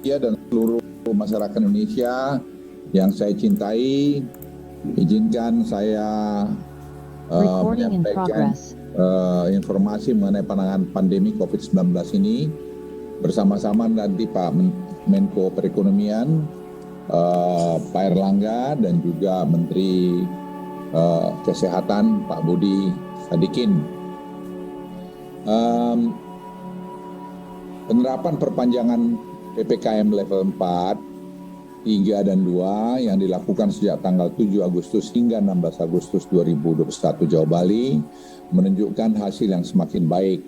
dan seluruh masyarakat Indonesia yang saya cintai, izinkan saya menyampaikan informasi mengenai penanganan pandemi COVID-19 ini bersama-sama nanti Pak Menko Perekonomian, Pak Erlangga, dan juga Menteri Kesehatan Pak Budi Sadikin. Penerapan perpanjangan PPKM level 4, 3, dan 2 yang dilakukan sejak tanggal 7 Agustus hingga 16 Agustus 2021 Jawa Bali menunjukkan hasil yang semakin baik.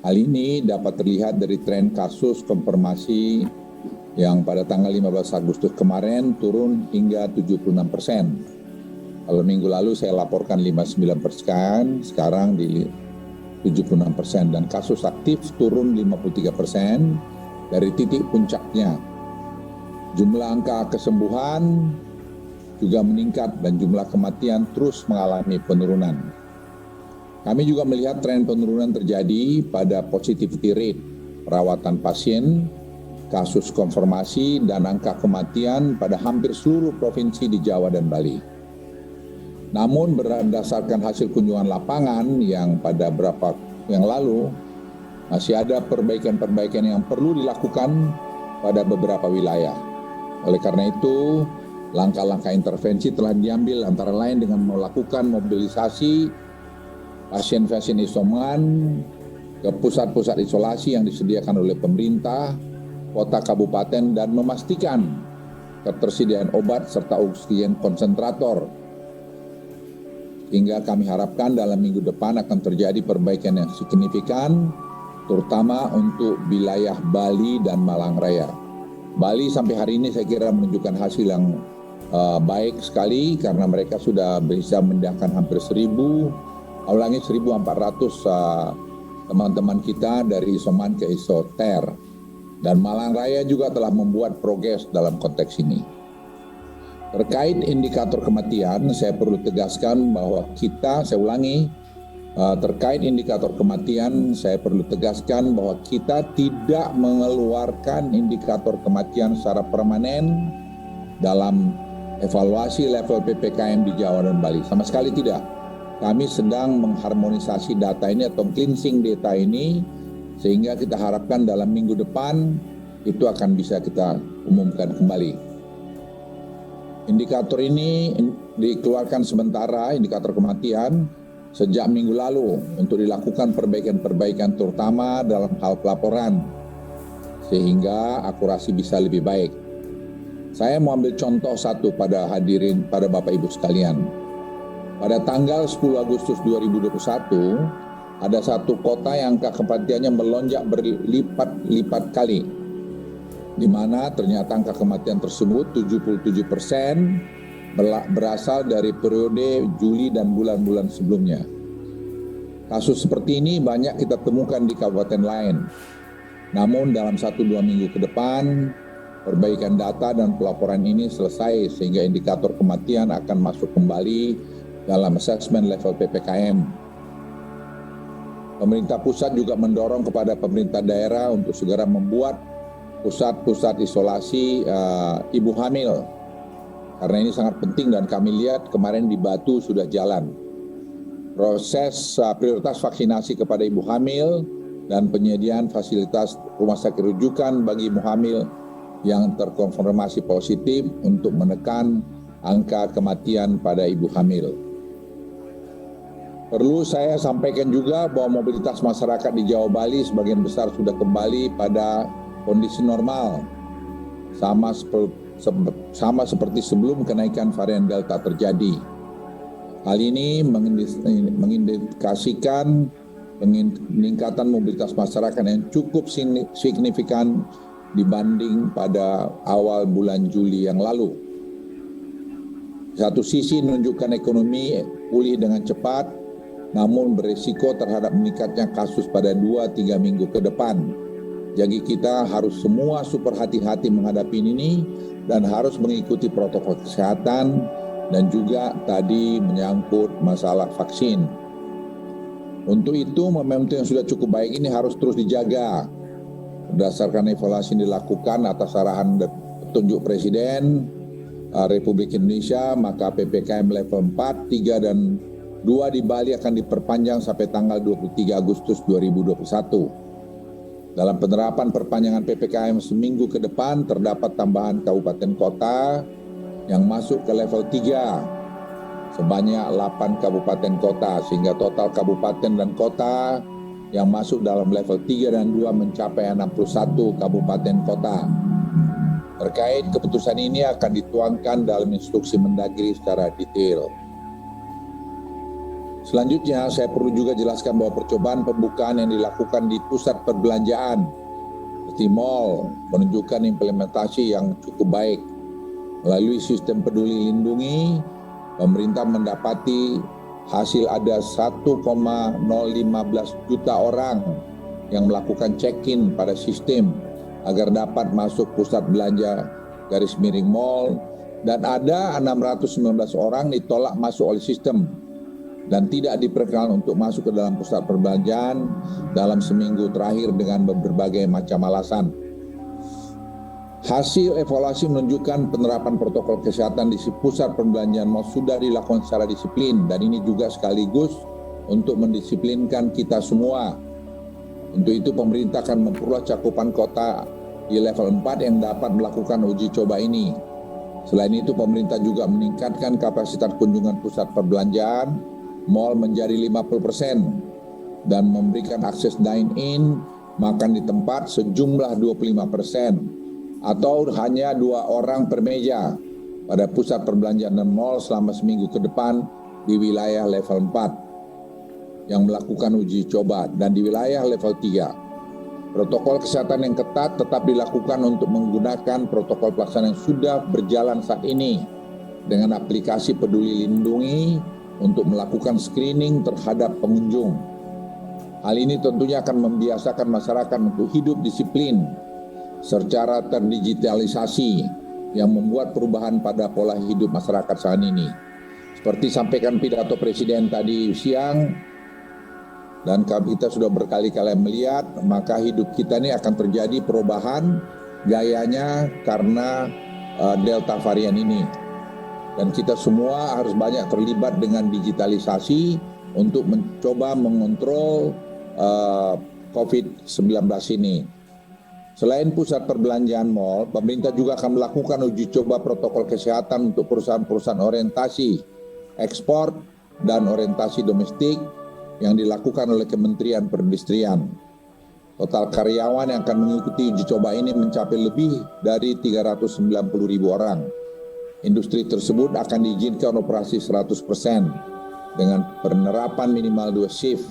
Hal ini dapat terlihat dari tren kasus konfirmasi yang pada tanggal 15 Agustus kemarin turun hingga 76%. Kalau minggu lalu saya laporkan 59%, sekarang di 76%, dan kasus aktif turun 53% dari titik puncaknya. Jumlah angka kesembuhan juga meningkat dan jumlah kematian terus mengalami penurunan. Kami juga melihat tren penurunan terjadi pada positivity rate, perawatan pasien, kasus konfirmasi, dan angka kematian pada hampir seluruh provinsi di Jawa dan Bali. Namun berdasarkan hasil kunjungan lapangan yang pada beberapa yang lalu, masih ada perbaikan-perbaikan yang perlu dilakukan pada beberapa wilayah. Oleh karena itu, langkah-langkah intervensi telah diambil antara lain dengan melakukan mobilisasi pasien-pasien isoman ke pusat-pusat isolasi yang disediakan oleh pemerintah, kota kabupaten, dan memastikan ketersediaan obat serta oksigen konsentrator. Hingga kami harapkan dalam minggu depan akan terjadi perbaikan yang signifikan, terutama untuk wilayah Bali dan Malang Raya. Bali sampai hari ini saya kira menunjukkan hasil yang baik sekali karena mereka sudah bisa memindahkan hampir 1.400 teman-teman kita dari isoman ke isoter. Dan Malang Raya juga telah membuat progres dalam konteks ini. Terkait indikator kematian, saya perlu tegaskan bahwa terkait indikator kematian, saya perlu tegaskan bahwa kita tidak mengeluarkan indikator kematian secara permanen dalam evaluasi level PPKM di Jawa dan Bali. Sama sekali tidak. Kami sedang mengharmonisasi data ini atau cleansing data ini, sehingga kita harapkan dalam minggu depan itu akan bisa kita umumkan kembali. Indikator ini dikeluarkan sementara, indikator kematian, sejak minggu lalu untuk dilakukan perbaikan-perbaikan terutama dalam hal pelaporan, sehingga akurasi bisa lebih baik. Saya mau ambil contoh satu pada Bapak Ibu sekalian. Pada tanggal 10 Agustus 2021, ada satu kota yang angka kematiannya melonjak berlipat-lipat kali, di mana ternyata angka kematian tersebut 77% berasal dari periode Juli dan bulan-bulan sebelumnya. Kasus seperti ini banyak kita temukan di kabupaten lain. Namun dalam 1-2 minggu ke depan, perbaikan data dan pelaporan ini selesai sehingga indikator kematian akan masuk kembali dalam asesmen level PPKM. Pemerintah pusat juga mendorong kepada pemerintah daerah untuk segera membuat pusat-pusat isolasi ibu hamil, karena ini sangat penting dan kami lihat kemarin di Batu sudah jalan. Proses prioritas vaksinasi kepada ibu hamil dan penyediaan fasilitas rumah sakit rujukan bagi ibu hamil yang terkonfirmasi positif untuk menekan angka kematian pada ibu hamil. Perlu saya sampaikan juga bahwa mobilitas masyarakat di Jawa Bali sebagian besar sudah kembali pada kondisi normal, sama seperti sebelum kenaikan varian Delta terjadi. Hal ini mengindikasikan peningkatan mobilitas masyarakat yang cukup signifikan dibanding pada awal bulan Juli yang lalu. Di satu sisi menunjukkan ekonomi pulih dengan cepat, namun berisiko terhadap meningkatnya kasus pada 2-3 minggu ke depan. Jadi kita harus semua super hati-hati menghadapi ini dan harus mengikuti protokol kesehatan dan juga tadi menyangkut masalah vaksin. Untuk itu momentum yang sudah cukup baik ini harus terus dijaga. berdasarkan evaluasi yang dilakukan atas arahan petunjuk Presiden Republik Indonesia, maka PPKM level 4, 3, dan 2 di Bali akan diperpanjang sampai tanggal 23 Agustus 2021. Dalam penerapan perpanjangan PPKM seminggu ke depan, terdapat tambahan kabupaten kota yang masuk ke level 3 sebanyak 8 kabupaten kota, sehingga total kabupaten dan kota yang masuk dalam level 3 dan 2 mencapai 61 kabupaten kota. Terkait keputusan ini akan dituangkan dalam instruksi Mendagri secara detail. Selanjutnya, saya perlu juga jelaskan bahwa percobaan pembukaan yang dilakukan di pusat perbelanjaan seperti mal menunjukkan implementasi yang cukup baik. Melalui sistem Peduli Lindungi, pemerintah mendapati hasil ada 1,015 juta orang yang melakukan check-in pada sistem agar dapat masuk pusat belanja _mall, dan ada 619 orang ditolak masuk oleh sistem dan tidak diperkenankan untuk masuk ke dalam pusat perbelanjaan dalam seminggu terakhir dengan berbagai macam alasan. Hasil evaluasi menunjukkan penerapan protokol kesehatan di pusat perbelanjaan mal sudah dilakukan secara disiplin, dan ini juga sekaligus untuk mendisiplinkan kita semua. Untuk itu pemerintah akan memperluas cakupan kota di level 4 yang dapat melakukan uji coba ini. Selain itu pemerintah juga meningkatkan kapasitas kunjungan pusat perbelanjaan mal menjadi 50% dan memberikan akses dine-in, makan di tempat sejumlah 25% atau hanya 2 orang per meja pada pusat perbelanjaan dan mal selama seminggu ke depan di wilayah level 4 yang melakukan uji coba, dan di wilayah level 3. Protokol kesehatan yang ketat tetap dilakukan untuk menggunakan protokol pelaksanaan yang sudah berjalan saat ini dengan aplikasi Peduli Lindungi untuk melakukan screening terhadap pengunjung. Hal ini tentunya akan membiasakan masyarakat untuk hidup disiplin secara terdigitalisasi yang membuat perubahan pada pola hidup masyarakat saat ini. Seperti sampaikan pidato Presiden tadi siang, dan kita sudah berkali-kali melihat, maka hidup kita ini akan terjadi perubahan gayanya karena Delta varian ini. Dan kita semua harus banyak terlibat dengan digitalisasi untuk mencoba mengontrol COVID-19 ini. Selain pusat perbelanjaan mal, pemerintah juga akan melakukan uji coba protokol kesehatan untuk perusahaan-perusahaan orientasi ekspor dan orientasi domestik yang dilakukan oleh Kementerian Perindustrian. Total karyawan yang akan mengikuti uji coba ini mencapai lebih dari 390.000 orang. Industri tersebut akan diizinkan operasi 100% dengan penerapan minimal 2 shift.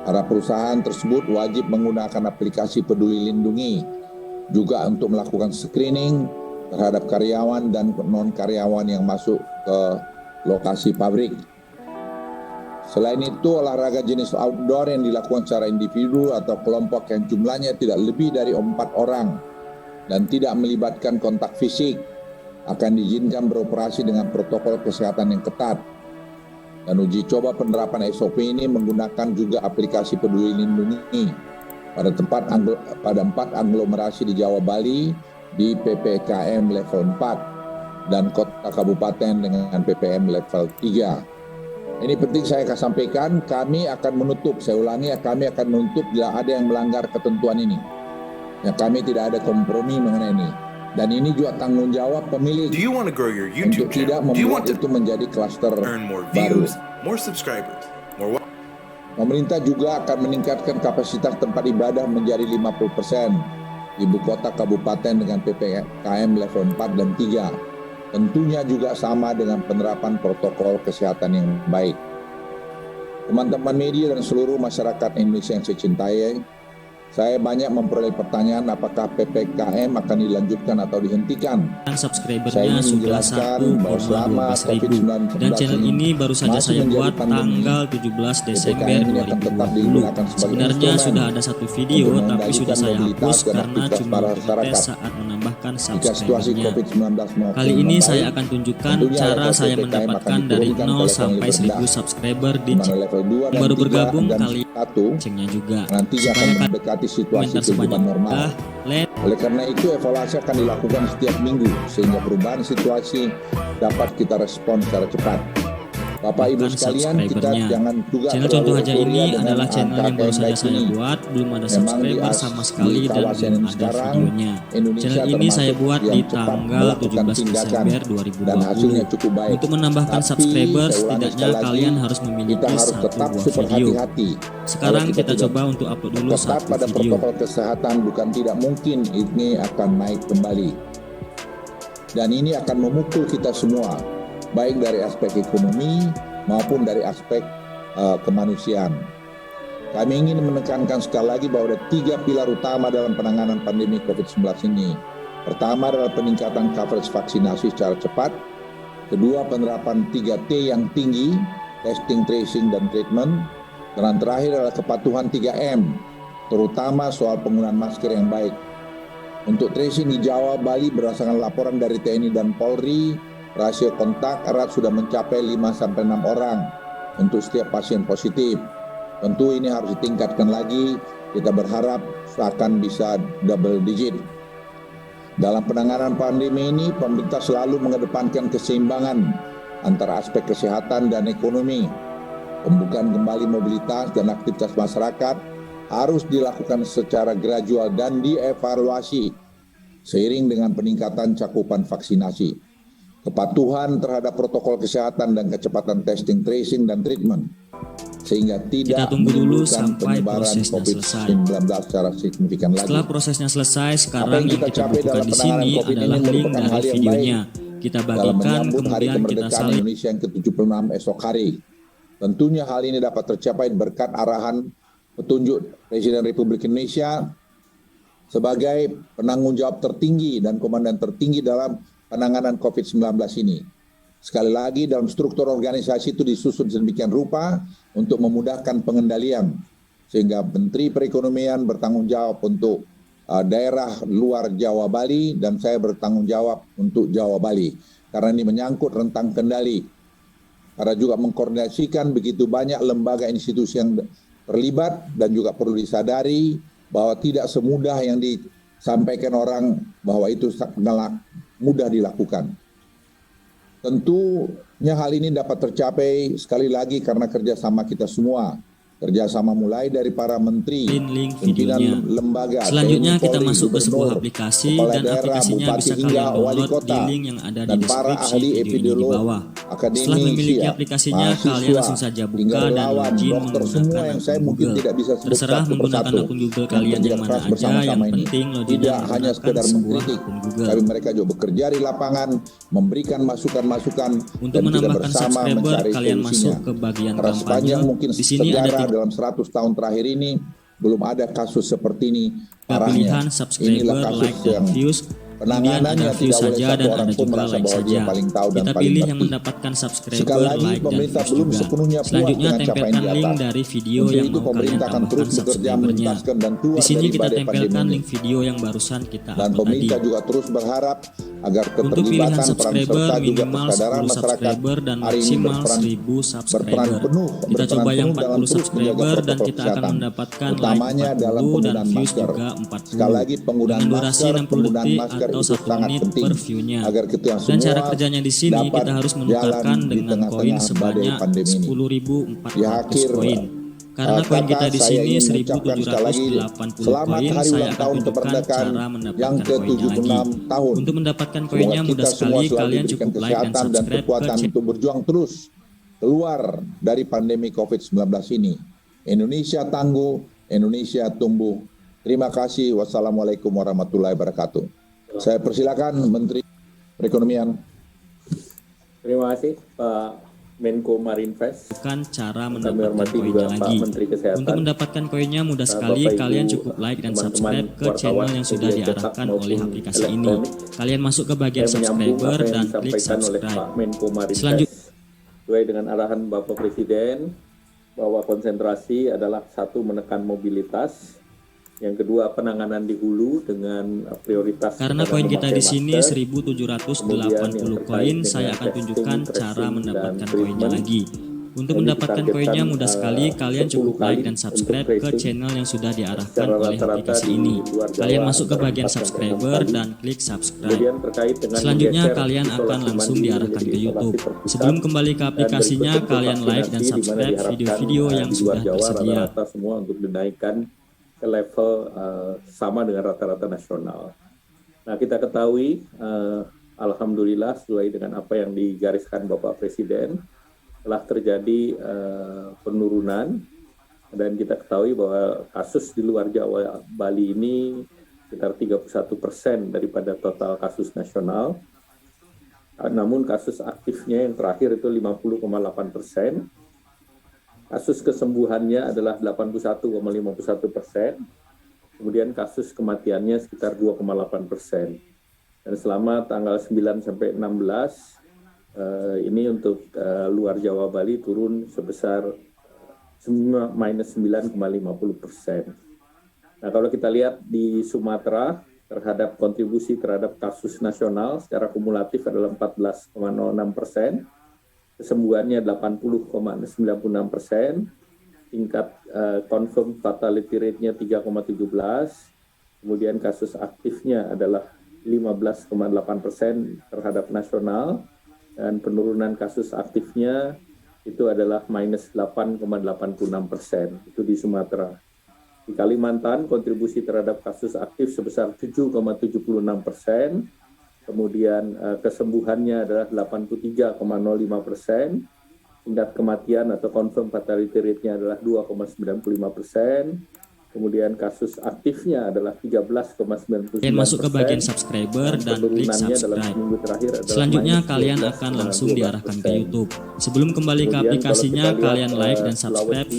Para perusahaan tersebut wajib menggunakan aplikasi Peduli Lindungi juga untuk melakukan screening terhadap karyawan dan non-karyawan yang masuk ke lokasi pabrik. Selain itu, olahraga jenis outdoor yang dilakukan secara individu atau kelompok yang jumlahnya tidak lebih dari 4 orang dan tidak melibatkan kontak fisik akan diizinkan beroperasi dengan protokol kesehatan yang ketat. Dan uji coba penerapan SOP ini menggunakan juga aplikasi Peduli Lindungi pada 4 aglomerasi di Jawa Bali di PPKM level 4 dan kota kabupaten dengan PPKM level 3. Ini penting saya akan sampaikan, kami akan menutup, saya ulangi, kami akan menutup bila ada yang melanggar ketentuan ini. Ya, kami tidak ada kompromi mengenai ini. Dan ini juga tanggung jawab pemilik untuk tidak membuat itu menjadi klaster baru. Pemerintah juga akan meningkatkan kapasitas tempat ibadah menjadi 50% di ibu kota kabupaten dengan PPKM level 4 dan 3. Tentunya juga sama dengan penerapan protokol kesehatan yang baik. Teman-teman media dan seluruh masyarakat Indonesia yang saya cintai, saya banyak memperoleh pertanyaan apakah PPKM akan dilanjutkan atau dihentikan. Subscribernya sudah 1,12 ribu dan channel ini baru saja saya buat tanggal 17 Desember 2020. Sebenarnya sudah ada satu video tapi sudah saya hapus karena cuma protes saat menambah menambahkan Jika situasi subscribernya. COVID-19 Kali ini saya akan tunjukkan cara saya mendapatkan dari 0 sampai 1000 subscriber di level 2 yang dan baru 3 bergabung dan kali 1 loncengnya juga nantinya akan supaya mendekati situasi komentar sebanyak kehidupan normal. Oleh karena itu evaluasi akan dilakukan setiap minggu sehingga perubahan situasi dapat kita respon secara cepat. Bapak Ibu sekalian, kita jangan juga channel contoh aja ini adalah channel yang baru saja saya buat, belum ada subscriber sama sekali dan belum ada videonya. Channel ini saya buat di tanggal 17 Desember 2020. Untuk menambahkan subscriber, setidaknya kalian harus memiliki satu buah video. Sekarang kita coba untuk upload dulu satu pada video. protokol kesehatan bukan tidak mungkin ini akan naik kembali. Dan ini akan memukul kita semua, baik dari aspek ekonomi maupun dari aspek kemanusiaan. Kami ingin menekankan sekali lagi bahwa ada 3 pilar utama dalam penanganan pandemi COVID-19 ini. Pertama adalah peningkatan coverage vaksinasi secara cepat. Kedua, penerapan 3T yang tinggi, testing, tracing, dan treatment. Dan terakhir adalah kepatuhan 3M, terutama soal penggunaan masker yang baik. Untuk tracing di Jawa, Bali berdasarkan laporan dari TNI dan Polri, rasio kontak erat sudah mencapai 5-6 orang untuk setiap pasien positif. Tentu ini harus ditingkatkan lagi, kita berharap akan bisa double digit. Dalam penanganan pandemi ini, pemerintah selalu mengedepankan keseimbangan antara aspek kesehatan dan ekonomi. Pembukaan kembali mobilitas dan aktivitas masyarakat harus dilakukan secara gradual dan dievaluasi seiring dengan peningkatan cakupan vaksinasi. Kepatuhan terhadap protokol kesehatan dan kecepatan testing, tracing, dan treatment sehingga tidak kita tunggu dulu menimbulkan sampai penyebaran prosesnya COVID-19 secara signifikan lagi. Setelah prosesnya selesai, sekarang yang yang kita butuhkan di sini adalah link dari videonya. Kita bagikan, kemudian kita salin. Indonesia yang ke-76 esok hari. Tentunya hal ini dapat tercapai berkat arahan petunjuk Presiden Republik Indonesia sebagai penanggung jawab tertinggi dan komandan tertinggi dalam penanganan COVID-19 ini. Sekali lagi, dalam struktur organisasi itu disusun sedemikian rupa untuk memudahkan pengendalian, sehingga Menteri Perekonomian bertanggung jawab untuk daerah luar Jawa Bali, dan saya bertanggung jawab untuk Jawa Bali, karena ini menyangkut rentang kendali. Karena juga mengkoordinasikan begitu banyak lembaga institusi yang terlibat, dan juga perlu disadari bahwa tidak semudah yang disampaikan orang bahwa itu mudah dilakukan. Tentunya hal ini dapat tercapai sekali lagi karena kerjasama kita semua. Kerjasama mulai dari para menteri, pimpinan lembaga. Selanjutnya kita masuk ke sebuah aplikasi dan aplikasinya bisa kalian download di link yang ada di deskripsi video ini di bawah. Setelah memiliki aplikasinya, kalian langsung saja buka dan login menggunakan akun Google. Terserah menggunakan akun Google kalian yang mana aja, yang penting loginnya menggunakan sebuah akun Google. Tapi mereka juga bekerja di lapangan, memberikan masukan-masukan. Untuk menambahkan subscriber, kalian masuk ke bagian kampanye. Di sini ada dalam 100 tahun terakhir ini belum ada kasus seperti ini. Pilihan subscriber, like, dan views. Kemudian ada view saja dan ada juga like saja. Kita pilih yang mendapatkan subscriber, like, dan views juga. Selanjutnya tempelkan link dari video yang mau kalian tambahkan subscribernya. Di sini kita tempelkan link video yang barusan kita upload tadi. Juga terus berharap agar untuk pilihan subscriber minimal 10 subscriber dan maksimal 1000 subscriber. Kita coba yang 40 subscriber dan kita akan mendapatkan like 40 dan views juga 40. Dengan durasi 60 detik atau 1 menit per view-nya. Dan cara kerjanya di sini kita harus menukarkan dengan koin sebanyak 10.400 koin. Karena koin kita di sini 1.780 koin, saya akan tunjukkan cara mendapatkan koinnya lagi. Untuk mendapatkan koinnya mudah sekali, kalian cukup like dan subscribe ke channel. Untuk berjuang terus keluar dari pandemi COVID-19 ini. Indonesia tangguh, Indonesia tumbuh. Terima kasih. Wassalamualaikum warahmatullahi wabarakatuh. Saya persilakan Menteri Perekonomian. Terima kasih Pak Menko Marinvest. Bukan cara mendapatkan koinnya lagi. Untuk mendapatkan koinnya mudah sekali, kalian cukup like dan subscribe ke channel yang sudah diarahkan oleh aplikasi ini. Kalian masuk ke bagian subscriber dan klik subscribe. Selanjutnya, sesuai dengan arahan Bapak Presiden bahwa konsentrasi adalah 1, menekan mobilitas, Yang kedua, penanganan di hulu dengan prioritas. Karena koin kita di sini 1780 koin, saya akan tunjukkan cara mendapatkan koinnya lagi. Untuk mendapatkan koinnya mudah sekali, kalian cukup like dan subscribe ke channel yang sudah diarahkan oleh aplikasi ini. Kalian masuk ke bagian subscriber dan klik subscribe. Selanjutnya kalian akan langsung diarahkan ke YouTube. Sebelum kembali ke aplikasinya, kalian like dan subscribe video-video yang sudah tersedia. Semua untuk dinaikkan ke level sama dengan rata-rata nasional. Nah, kita ketahui, alhamdulillah sesuai dengan apa yang digariskan Bapak Presiden, telah terjadi penurunan, dan kita ketahui bahwa kasus di luar Jawa Bali ini sekitar 31% daripada total kasus nasional. Namun kasus aktifnya yang terakhir itu 50,8%. Kasus kesembuhannya adalah 81,51%, kemudian kasus kematiannya sekitar 2,8%. Dan selama tanggal 9 sampai 16, ini untuk luar Jawa Bali turun sebesar minus 9,50%. Nah, kalau kita lihat di Sumatera, terhadap kontribusi terhadap kasus nasional secara kumulatif adalah 14,06%. Kesembuhannya 80,96%, tingkat confirm fatality rate-nya 3,17%, kemudian kasus aktifnya adalah 15,8% terhadap nasional, dan penurunan kasus aktifnya itu adalah minus 8,86%, itu di Sumatera. Di Kalimantan, kontribusi terhadap kasus aktif sebesar 7,76%, kemudian kesembuhannya adalah 83,05%, tingkat kematian atau confirm fatality rate-nya adalah 2,95%, kemudian kasus aktifnya adalah 13,99%. Kalian masuk ke bagian subscriber dan klik subscribe. Selanjutnya kalian akan langsung diarahkan ke YouTube. Sebelum kembali ke aplikasinya, kalian like dan subscribe.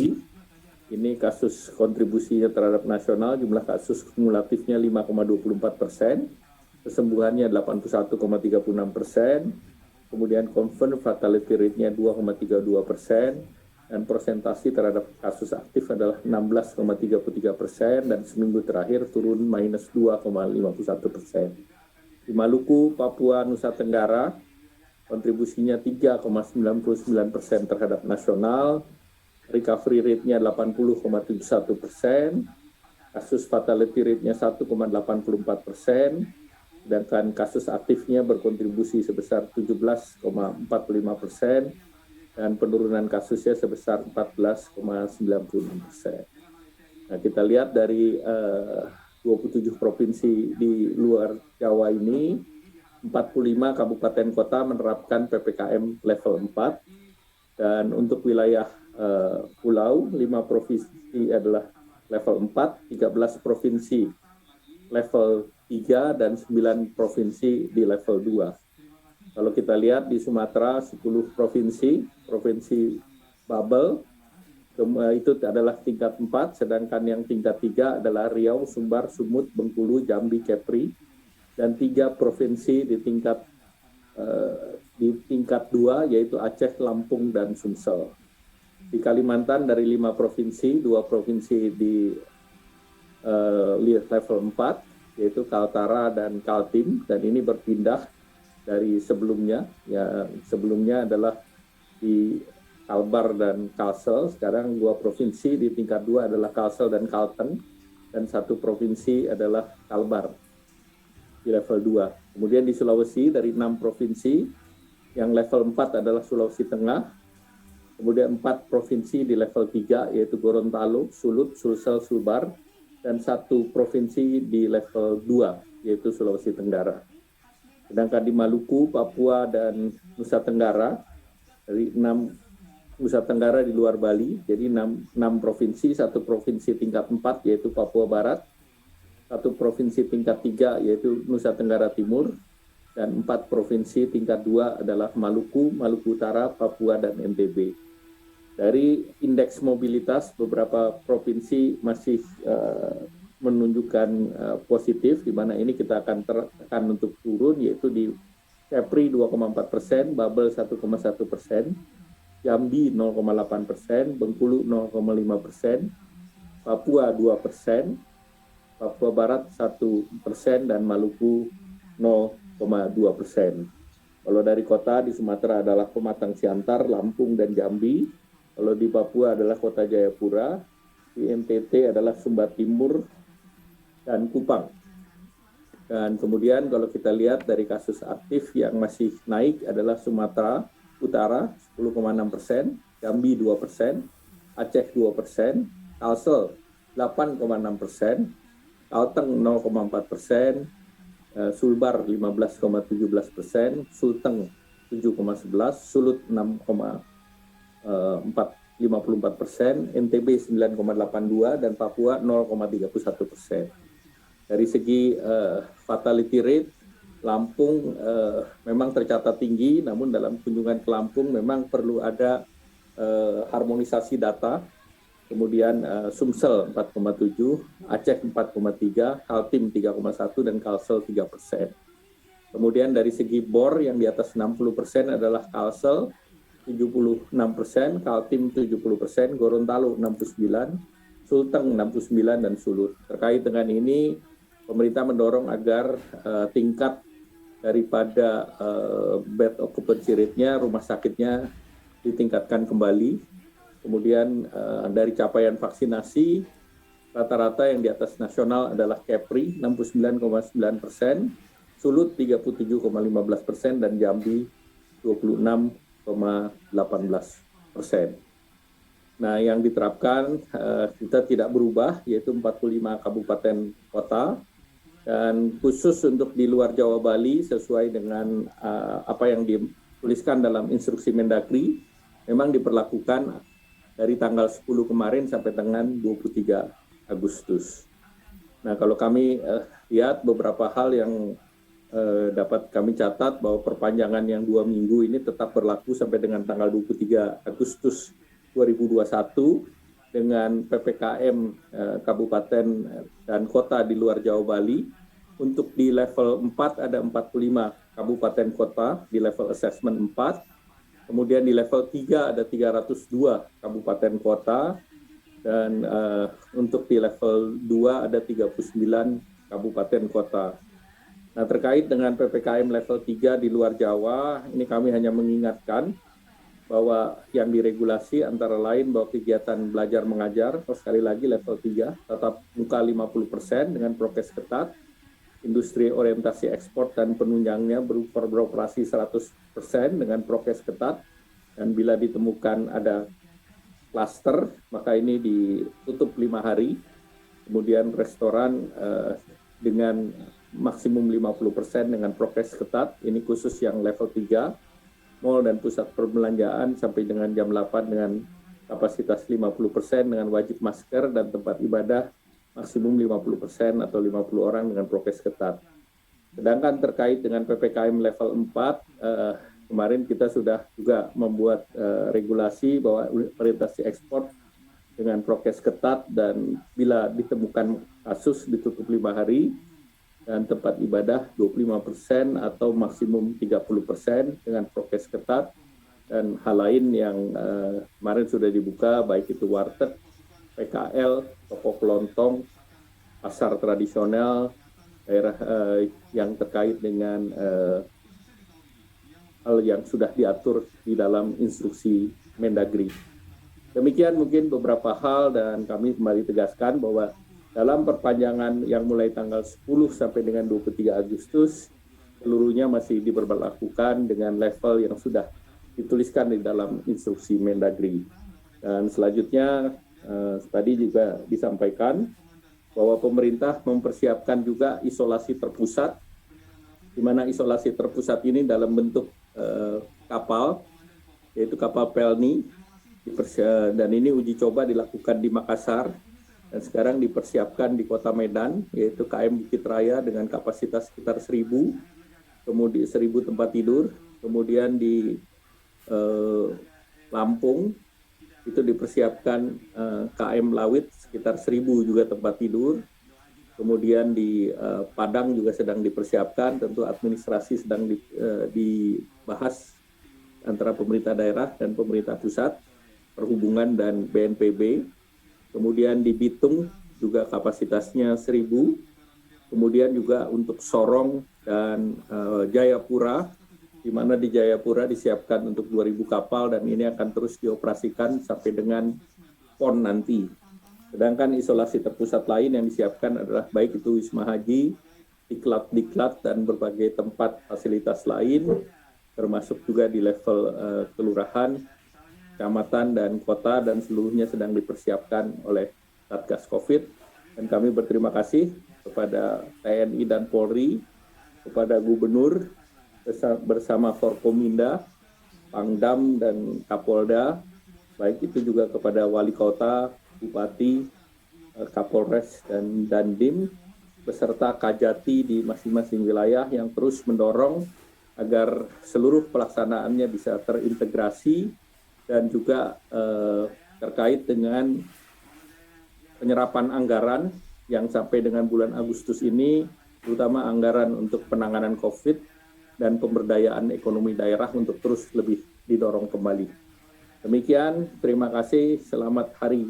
Ini kasus kontribusinya terhadap nasional, jumlah kasus kumulatifnya 5,24%. Kesembuhannya 81,36%, kemudian confirm fatality rate-nya 2,32%, dan persentasi terhadap kasus aktif adalah 16,33%, dan seminggu terakhir turun minus 2,51%. Di Maluku, Papua, Nusa Tenggara, kontribusinya 3,99% terhadap nasional, recovery rate-nya 80,71%, kasus fatality rate-nya 1,84%, sedangkan kasus aktifnya berkontribusi sebesar 17,45%, dan penurunan kasusnya sebesar 14,96%. Nah, kita lihat dari 27 provinsi di luar Jawa ini, 45 kabupaten kota menerapkan PPKM level 4, dan untuk wilayah pulau, 5 provinsi adalah level 4, 13 provinsi level 3, dan 9 provinsi di level 2. Kalau kita lihat di Sumatera, 10 provinsi bubble, itu adalah tingkat 4, sedangkan yang tingkat 3 adalah Riau, Sumbar, Sumut, Bengkulu, Jambi, Kepri, dan 3 provinsi di tingkat 2, yaitu Aceh, Lampung, dan Sumsel. Di Kalimantan dari 5 provinsi, 2 provinsi di level 4, yaitu Kaltara dan Kaltim, dan ini berpindah dari sebelumnya. Ya, sebelumnya adalah di Kalbar dan Kalsel, sekarang 2 provinsi di tingkat 2 adalah Kalsel dan Kalteng, dan 1 provinsi adalah Kalbar di level 2. Kemudian di Sulawesi dari 6 provinsi, yang level 4 adalah Sulawesi Tengah, kemudian 4 provinsi di level 3 yaitu Gorontalo, Sulut, Sulsel, Sulbar, dan 1 provinsi di level 2 yaitu Sulawesi Tenggara. Sedangkan di Maluku, Papua, dan Nusa Tenggara, dari 6 Nusa Tenggara di luar Bali, jadi 6 provinsi, 1 provinsi tingkat 4 yaitu Papua Barat, 1 provinsi tingkat 3 yaitu Nusa Tenggara Timur, dan 4 provinsi tingkat 2 adalah Maluku, Maluku Utara, Papua, dan NTB. Dari indeks mobilitas, beberapa provinsi masih menunjukkan positif, di mana ini kita akan tekan untuk turun, yaitu di Kepri 2,4%, Babel 1,1%, Jambi 0,8%, Bengkulu 0,5%, Papua 2%, Papua Barat 1%, dan Maluku 0,2%. Kalau dari kota di Sumatera adalah Pematang Siantar, Lampung, dan Jambi. Kalau di Papua adalah Kota Jayapura, di NTT adalah Sumba Timur dan Kupang. Dan kemudian kalau kita lihat dari kasus aktif yang masih naik adalah Sumatera Utara 10,6%, Jambi 2%, Aceh 2%, Kalsel 8,6%, Kalteng 0,4%, Sulbar 15,17%, Sulteng 7,11%, Sulut 6,54%, NTB 9,82%, dan Papua 0,31%. Dari segi fatality rate, Lampung memang tercatat tinggi, namun dalam kunjungan ke Lampung memang perlu ada harmonisasi data. Kemudian Sumsel 4,7, Aceh 4,3, Kaltim 3,1, dan Kalsel 3%. Kemudian dari segi BOR yang di atas 60% adalah Kalsel 76%, Kaltim 70%, Gorontalo 69%, Sulteng 69%, dan Sulut. Terkait dengan ini, pemerintah mendorong agar tingkat daripada bed occupancy rate-nya, rumah sakitnya ditingkatkan kembali. Kemudian dari capaian vaksinasi, rata-rata yang di atas nasional adalah Kepri 69,9%, Sulut 37,15%, dan Jambi 26,18%. Nah, yang diterapkan kita tidak berubah, yaitu 45 kabupaten kota, dan khusus untuk di luar Jawa Bali sesuai dengan apa yang dituliskan dalam instruksi Mendagri, memang diperlakukan dari tanggal 10 kemarin sampai dengan 23 Agustus. Nah, kalau kami lihat beberapa hal yang dapat kami catat bahwa perpanjangan yang 2 minggu ini tetap berlaku sampai dengan tanggal 23 Agustus 2021 dengan PPKM kabupaten dan kota di luar Jawa Bali. Untuk di level 4 ada 45 kabupaten kota di level assessment 4. Kemudian di level 3 ada 302 kabupaten kota, dan untuk di level 2 ada 39 kabupaten kota. Nah, terkait dengan PPKM level 3 di luar Jawa, ini kami hanya mengingatkan bahwa yang diregulasi antara lain bahwa kegiatan belajar mengajar, sekali lagi level 3, tetap muka 50% dengan prokes ketat, industri orientasi ekspor dan penunjangnya beroperasi 100% dengan prokes ketat, dan bila ditemukan ada klaster maka ini ditutup 5 hari. Kemudian restoran dengan maksimum 50% dengan prokes ketat, ini khusus yang level 3, mal dan pusat perbelanjaan sampai dengan jam 8 dengan kapasitas 50% dengan wajib masker, dan tempat ibadah maksimum 50% atau 50 orang dengan prokes ketat. Sedangkan terkait dengan PPKM level 4, kemarin kita sudah juga membuat regulasi bahwa orientasi ekspor dengan prokes ketat, dan bila ditemukan kasus ditutup 5 hari, dan tempat ibadah 25% atau maksimum 30% dengan prokes ketat, dan hal lain yang kemarin sudah dibuka, baik itu warteg, PKL, toko kelontong, pasar tradisional, daerah yang terkait dengan hal yang sudah diatur di dalam instruksi Mendagri. Demikian mungkin beberapa hal, dan kami kembali tegaskan bahwa dalam perpanjangan yang mulai tanggal 10 sampai dengan 23 Agustus, seluruhnya masih diberlakukan dengan level yang sudah dituliskan di dalam instruksi Mendagri. Dan selanjutnya, tadi juga disampaikan bahwa pemerintah mempersiapkan juga isolasi terpusat, di mana isolasi terpusat ini dalam bentuk kapal, yaitu kapal Pelni, dan ini uji coba dilakukan di Makassar, dan sekarang dipersiapkan di Kota Medan, yaitu KM Bukit Raya dengan kapasitas sekitar 1.000, kemudian 1.000 tempat tidur, kemudian di Lampung, itu dipersiapkan KM Lawit sekitar 1.000 juga tempat tidur. Kemudian di Padang juga sedang dipersiapkan, tentu administrasi sedang dibahas antara pemerintah daerah dan pemerintah pusat, perhubungan dan BNPB. Kemudian di Bitung juga kapasitasnya 1.000. Kemudian juga untuk Sorong dan Jayapura, di mana di Jayapura disiapkan untuk 2.000 kapal dan ini akan terus dioperasikan sampai dengan PON nanti. Sedangkan isolasi terpusat lain yang disiapkan adalah baik itu Wisma Haji, diklat dan berbagai tempat fasilitas lain, termasuk juga di level kelurahan, kecamatan dan kota, dan seluruhnya sedang dipersiapkan oleh Satgas Covid. Dan kami berterima kasih kepada TNI dan Polri, kepada Gubernur bersama Forkominda, Pangdam dan Kapolda, baik itu juga kepada Wali Kota, Bupati, Kapolres dan Dandim, beserta Kajati di masing-masing wilayah yang terus mendorong agar seluruh pelaksanaannya bisa terintegrasi dan juga terkait dengan penyerapan anggaran yang sampai dengan bulan Agustus ini, terutama anggaran untuk penanganan COVID dan pemberdayaan ekonomi daerah untuk terus lebih didorong kembali. Demikian, terima kasih, selamat Hari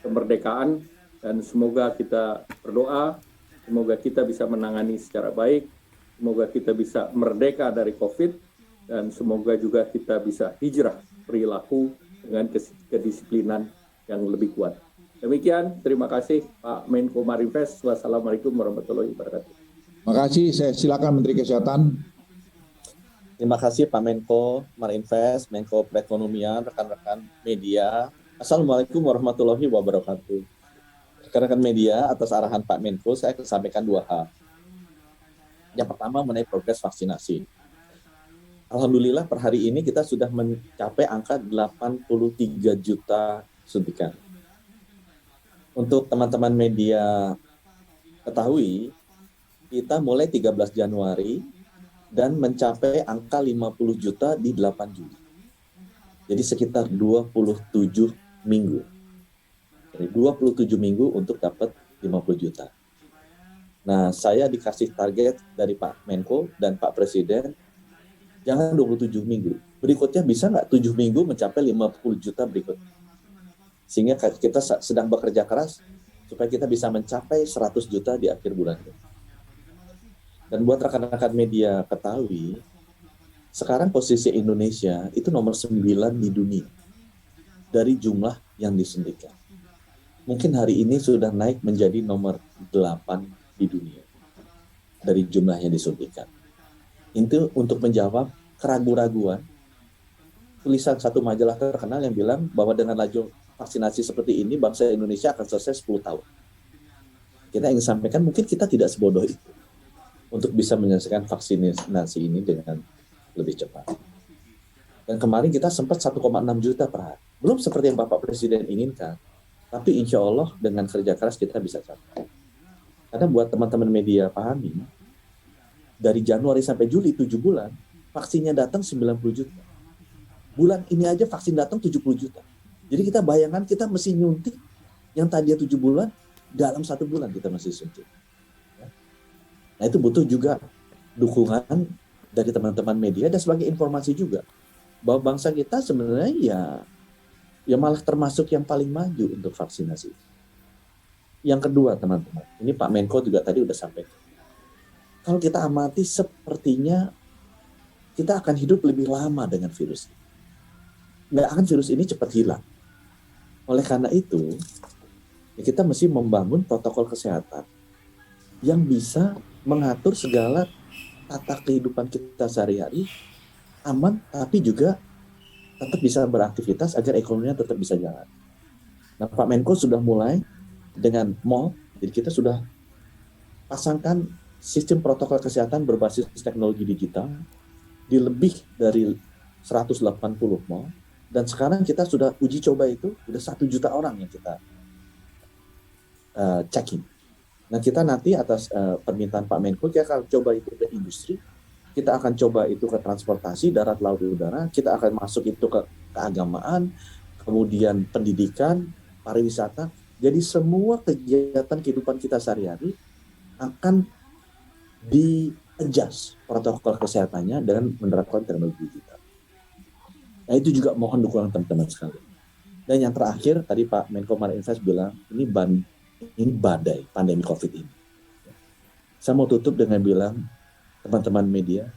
Kemerdekaan, dan semoga kita berdoa, semoga kita bisa menangani secara baik, semoga kita bisa merdeka dari COVID, dan semoga juga kita bisa hijrah perilaku dengan kedisiplinan yang lebih kuat. Demikian, terima kasih Pak Menko Marinvest. Wassalamualaikum warahmatullahi wabarakatuh. Terima kasih, saya silakan Menteri Kesehatan. Terima kasih Pak Menko Marinvest, Menko Perekonomian, rekan-rekan media. Assalamualaikum warahmatullahi wabarakatuh. Rekan-rekan media, atas arahan Pak Menko, saya akan sampaikan 2 hal. Yang pertama mengenai progres vaksinasi. Alhamdulillah per hari ini kita sudah mencapai angka 83 juta suntikan. Untuk teman-teman media ketahui, kita mulai 13 Januari dan mencapai angka 50 juta di 8 Juli. Jadi sekitar 27 minggu. Jadi 27 minggu untuk dapat 50 juta. Nah, saya dikasih target dari Pak Menko dan Pak Presiden, jangan 27 minggu. Berikutnya bisa nggak 7 minggu mencapai 50 juta berikutnya. Sehingga kita sedang bekerja keras supaya kita bisa mencapai 100 juta di akhir bulan ini. Dan buat rekan-rekan media ketahui, sekarang posisi Indonesia itu nomor 9 di dunia dari jumlah yang disuntikan. Mungkin hari ini sudah naik menjadi nomor 8 di dunia dari jumlah yang disuntikan. Itu untuk menjawab keraguan-raguan tulisan satu majalah terkenal yang bilang bahwa dengan laju vaksinasi seperti ini, bangsa Indonesia akan selesai 10 tahun. Kita ingin sampaikan mungkin kita tidak sebodoh itu untuk bisa menyelesaikan vaksinasi ini dengan lebih cepat. Dan kemarin kita sempat 1,6 juta per hari. Belum seperti yang Bapak Presiden inginkan, tapi insya Allah dengan kerja keras kita bisa capai. Karena buat teman-teman media pahami, dari Januari sampai Juli 7 bulan, vaksinnya datang 90 juta. Bulan ini aja vaksin datang 70 juta. Jadi kita bayangkan kita mesti nyuntik yang tadinya 7 bulan, dalam 1 bulan kita masih suntik. Nah itu butuh juga dukungan dari teman-teman media dan sebagai informasi juga bahwa bangsa kita sebenarnya ya malah termasuk yang paling maju untuk vaksinasi. Yang kedua teman-teman, ini Pak Menko juga tadi udah sampaikan. Kalau kita amati sepertinya kita akan hidup lebih lama dengan virus ini. Nggak akan virus ini cepat hilang. Oleh karena itu, ya kita mesti membangun protokol kesehatan yang bisa mengatur segala tata kehidupan kita sehari-hari aman, tapi juga tetap bisa beraktivitas agar ekonominya tetap bisa jalan. Nah, Pak Menko sudah mulai dengan mall, jadi kita sudah pasangkan sistem protokol kesehatan berbasis teknologi digital di lebih dari 180 mall, dan sekarang kita sudah uji coba itu, sudah 1 juta orang yang kita check-in. Nah kita nanti atas permintaan Pak Menko, kita akan coba itu ke industri, kita akan coba itu ke transportasi, darat, laut, udara, kita akan masuk itu ke keagamaan, kemudian pendidikan, pariwisata. Jadi semua kegiatan kehidupan kita sehari-hari akan di-adjust protokol kesehatannya dengan menerapkan teknologi digital. Nah itu juga mohon dukungan teman-teman sekalian. Dan yang terakhir, tadi Pak Menko Marinvest bilang, ini ban ini badai pandemi COVID ini. Saya mau tutup dengan bilang, teman-teman media,